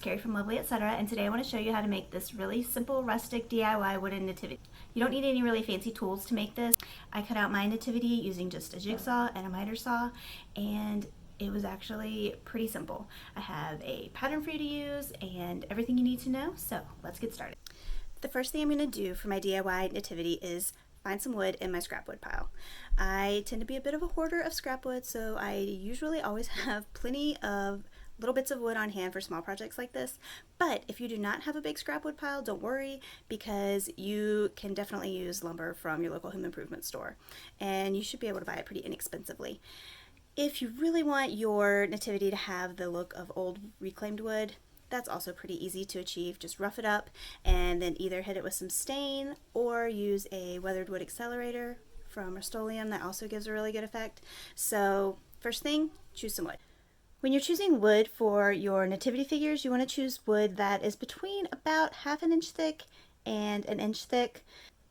Carrie from Lovely Etc. and today I want to show you how to make this really simple rustic DIY wooden nativity. You don't need any really fancy tools to make this. I cut out my nativity using just a jigsaw and a miter saw, and it was actually pretty simple. I have a pattern for you to use and everything you need to know, so let's get started. The first thing I'm going to do for my DIY nativity is find some wood in my scrap wood pile. I tend to be a bit of a hoarder of scrap wood, so I usually always have plenty of little bits of wood on hand for small projects like this. But if you do not have a big scrap wood pile, don't worry, because you can definitely use lumber from your local home improvement store, and you should be able to buy it pretty inexpensively. If you really want your nativity to have the look of old reclaimed wood, that's also pretty easy to achieve. Just rough it up and then either hit it with some stain or use a weathered wood accelerator from Rust-Oleum. That also gives a really good effect. So first thing, choose some wood. When you're choosing wood for your nativity figures, you want to choose wood that is between about ½ inch thick and 1 inch thick.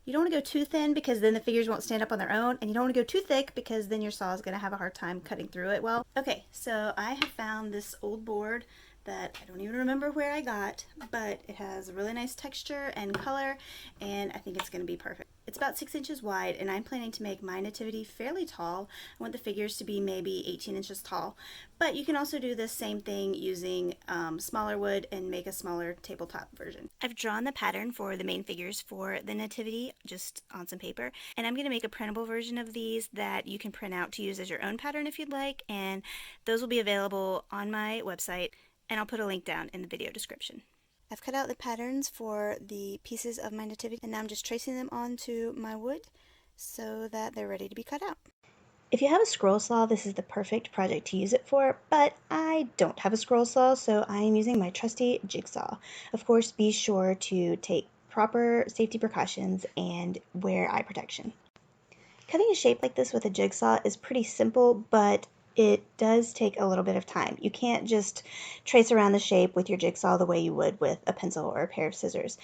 You don't want to go too thin because then the figures won't stand up on their own, and you don't want to go too thick because then your saw is going to have a hard time cutting through it well. Okay, so I have found this old board that I don't even remember where I got, but it has a really nice texture and color, and I think it's going to be perfect. It's about 6 inches wide, and I'm planning to make my nativity fairly tall. I want the figures to be maybe 18 inches tall, but you can also do this same thing using smaller wood and make a smaller tabletop version. I've drawn the pattern for the main figures for the nativity just on some paper, and I'm going to make a printable version of these that you can print out to use as your own pattern if you'd like, and those will be available on my website, and I'll put a link down in the video description. I've cut out the patterns for the pieces of my nativity, and now I'm just tracing them onto my wood so that they're ready to be cut out. If you have a scroll saw, this is the perfect project to use it for, but I don't have a scroll saw, so I am using my trusty jigsaw. Of course, be sure to take proper safety precautions and wear eye protection. Cutting a shape like this with a jigsaw is pretty simple, but it does take a little bit of time. You can't just trace around the shape with your jigsaw the way you would with a pencil or a pair of scissors.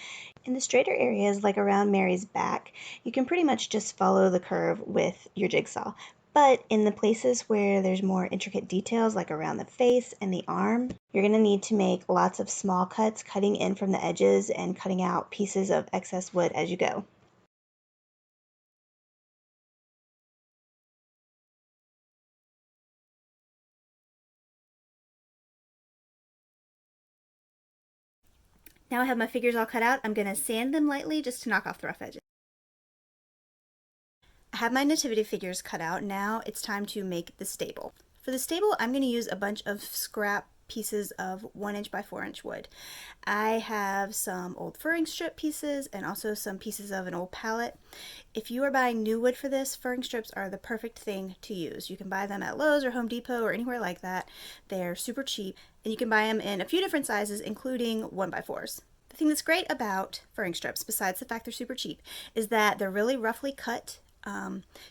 In the straighter areas, like around Mary's back, you can pretty much just follow the curve with your jigsaw. But in the places where there's more intricate details, like around the face and the arm, you're going to need to make lots of small cuts, cutting in from the edges and cutting out pieces of excess wood as you go. Now I have my figures all cut out. I'm going to sand them lightly just to knock off the rough edges. I have my nativity figures cut out. Now it's time to make the stable. For the stable, I'm going to use a bunch of scrap pieces of 1 inch by 4 inch wood. I have some old furring strip pieces and also some pieces of an old pallet. If you are buying new wood for this, furring strips are the perfect thing to use. You can buy them at Lowe's or Home Depot or anywhere like that. They're super cheap, and you can buy them in a few different sizes, including 1x4s. The thing that's great about furring strips, besides the fact they're super cheap, is that they're really roughly cut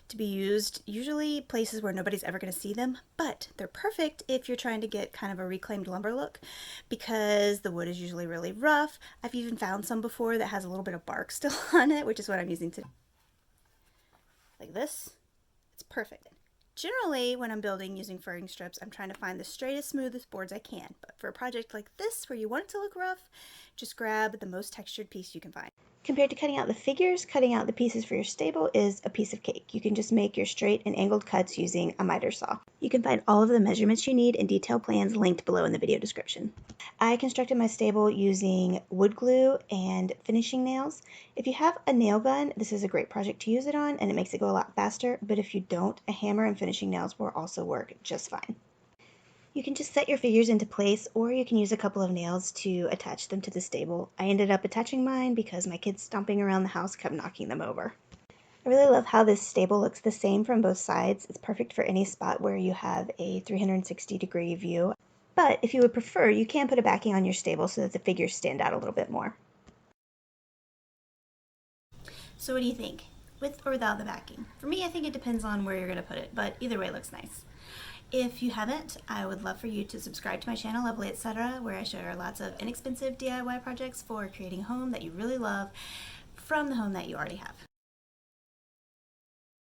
to be used usually places where nobody's ever going to see them, but they're perfect if you're trying to get kind of a reclaimed lumber look because the wood is usually really rough. I've even found some before that has a little bit of bark still on it, which is what I'm using today. Like this, it's perfect. Generally, when I'm building using furring strips, I'm trying to find the straightest, smoothest boards I can, but for a project like this where you want it to look rough, just grab the most textured piece you can find. Compared to cutting out the figures, cutting out the pieces for your stable is a piece of cake. You can just make your straight and angled cuts using a miter saw. You can find all of the measurements you need and detailed plans linked below in the video description. I constructed my stable using wood glue and finishing nails. If you have a nail gun, this is a great project to use it on, and it makes it go a lot faster, but if you don't, a hammer and finishing nails will also work just fine. You can just set your figures into place, or you can use a couple of nails to attach them to the stable. I ended up attaching mine because my kids stomping around the house kept knocking them over. I really love how this stable looks the same from both sides. It's perfect for any spot where you have a 360-degree view. But if you would prefer, you can put a backing on your stable so that the figures stand out a little bit more. So what do you think? With or without the backing? For me, I think it depends on where you're going to put it, but either way it looks nice. If you haven't, I would love for you to subscribe to my channel, Lovely Etc., where I share lots of inexpensive DIY projects for creating a home that you really love from the home that you already have.